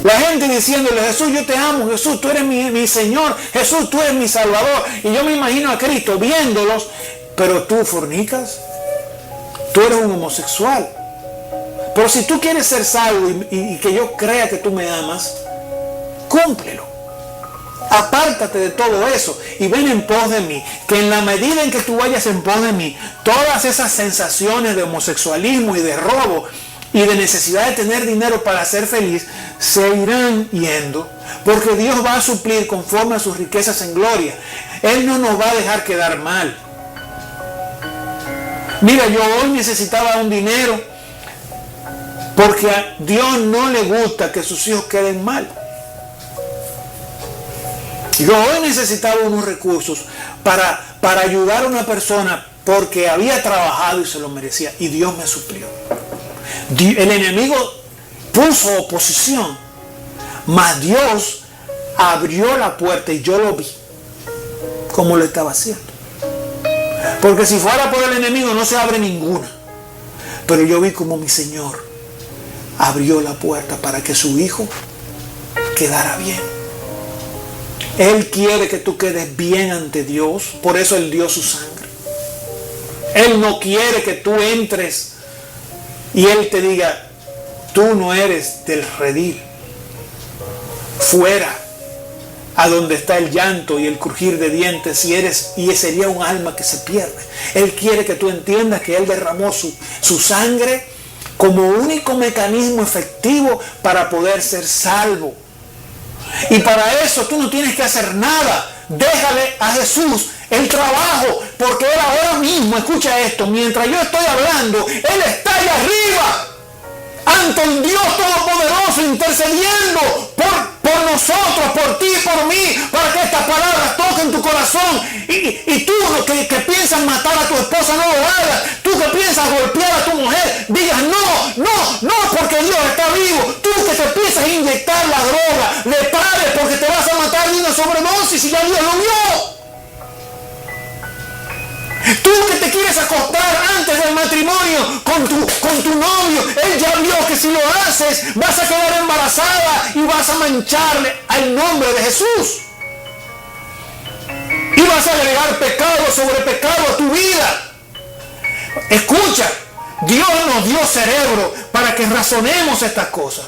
La gente diciéndole, Jesús, yo te amo, Jesús, tú eres mi Señor, Jesús, tú eres mi Salvador. Y yo me imagino a Cristo viéndolos, pero tú fornicas, tú eres un homosexual. Pero si tú quieres ser salvo y que yo crea que tú me amas, cúmplelo. Apártate de todo eso y ven en pos de mí. Que en la medida en que tú vayas en pos de mí, todas esas sensaciones de homosexualismo y de robo y de necesidad de tener dinero para ser feliz se irán yendo, porque Dios va a suplir conforme a sus riquezas en gloria. Él no nos va a dejar quedar mal. Mira, yo hoy necesitaba un dinero porque a Dios no le gusta que sus hijos queden mal. Yo hoy necesitaba unos recursos para ayudar a una persona porque había trabajado y se lo merecía, y Dios me suplió. El enemigo puso oposición, mas Dios abrió la puerta y yo lo vi como lo estaba haciendo. Porque si fuera por el enemigo no se abre ninguna. Pero yo vi como mi Señor abrió la puerta para que su hijo quedara bien. Él quiere que tú quedes bien ante Dios, por eso Él dio su sangre. Él no quiere que tú entres y Él te diga, tú no eres del redil. Fuera, a donde está el llanto y el crujir de dientes, y sería un alma que se pierde. Él quiere que tú entiendas que Él derramó su sangre como único mecanismo efectivo para poder ser salvo. Y para eso tú no tienes que hacer nada. Déjale a Jesús el trabajo, porque Él ahora mismo, escucha esto, mientras yo estoy hablando, Él está allá arriba, ante el Dios Todopoderoso, intercediendo por nosotros, por ti y por mí, para que estas palabras toquen tu corazón. Y tú que piensas matar a tu esposa, no lo hagas. Tú que piensas golpear a tu mujer, digas no, porque Dios está vivo. Tú que te piensas inyectar la droga, le pares porque te vas a matar de una sobredosis y ya Dios lo vio. Tú que te quieres acostar antes del matrimonio con tu novio, él ya vio que si lo haces vas a quedar embarazada y vas a mancharle al nombre de Jesús. Y vas a agregar pecado sobre pecado a tu vida. Escucha, Dios nos dio cerebro para que razonemos estas cosas.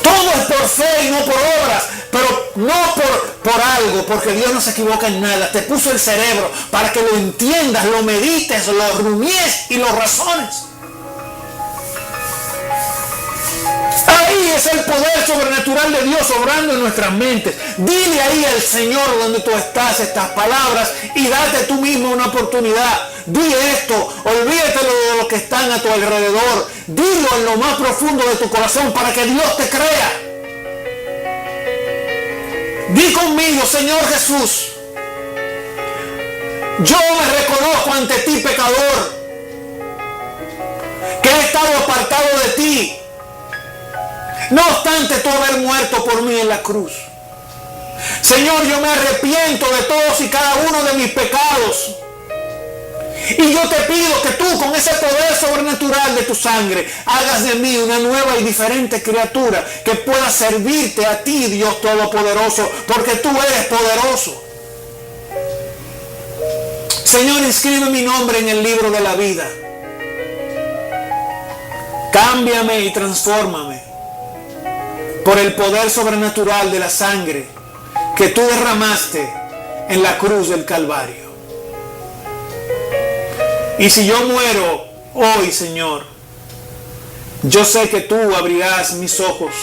Todo es por fe y no por obras, pero no por algo, porque Dios no se equivoca en nada. Te puso el cerebro para que lo entiendas, lo medites, lo rumies y lo razones. Ahí es el poder sobrenatural de Dios obrando en nuestras mentes. Dile ahí al Señor donde tú estás estas palabras y date tú mismo una oportunidad. Di esto, olvídate de lo que están a tu alrededor. Dilo en lo más profundo de tu corazón para que Dios te crea. Di conmigo, Señor Jesús, yo me reconozco ante ti, pecador, que he estado apartado de ti. No obstante tú haber muerto por mí en la cruz. Señor, yo me arrepiento de todos y cada uno de mis pecados. Y yo te pido que tú, con ese poder sobrenatural de tu sangre, hagas de mí una nueva y diferente criatura que pueda servirte a ti, Dios Todopoderoso, porque tú eres poderoso. Señor, inscribe mi nombre en el libro de la vida. Cámbiame y transfórmame por el poder sobrenatural de la sangre que tú derramaste en la cruz del Calvario. Y si yo muero hoy, Señor, yo sé que tú abrirás mis ojos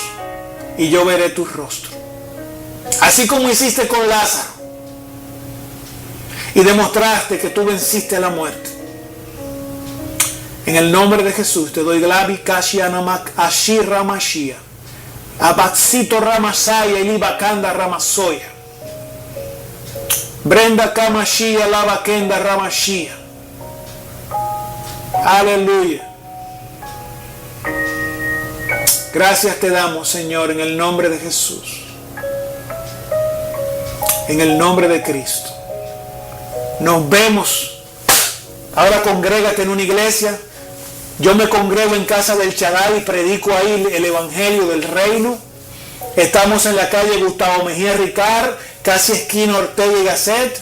y yo veré tu rostro. Así como hiciste con Lázaro y demostraste que tú venciste a la muerte. En el nombre de Jesús te doy Glavi Kashianamak Ashir Ramashia. Abaxito Ramasaya y Libakanda Ramasoya. Brenda Kamashia Lavakenda Ramashia. Aleluya. Gracias te damos, Señor, en el nombre de Jesús. En el nombre de Cristo. Nos vemos. Ahora congrégate en una iglesia. Yo me congrego en casa del Shaddai y predico ahí el evangelio del reino. Estamos en la calle Gustavo Mejía Ricard, casi esquina Ortega y Gasset.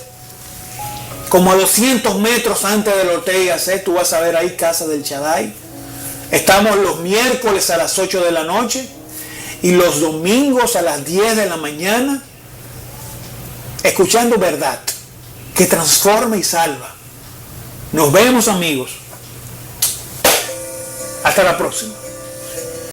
Como a 200 metros antes del Ortega y Gasset, tú vas a ver ahí casa del Shaddai. Estamos los miércoles a las 8 de la noche y los domingos a las 10 de la mañana, escuchando verdad que transforma y salva. Nos vemos, amigos. Hasta la próxima.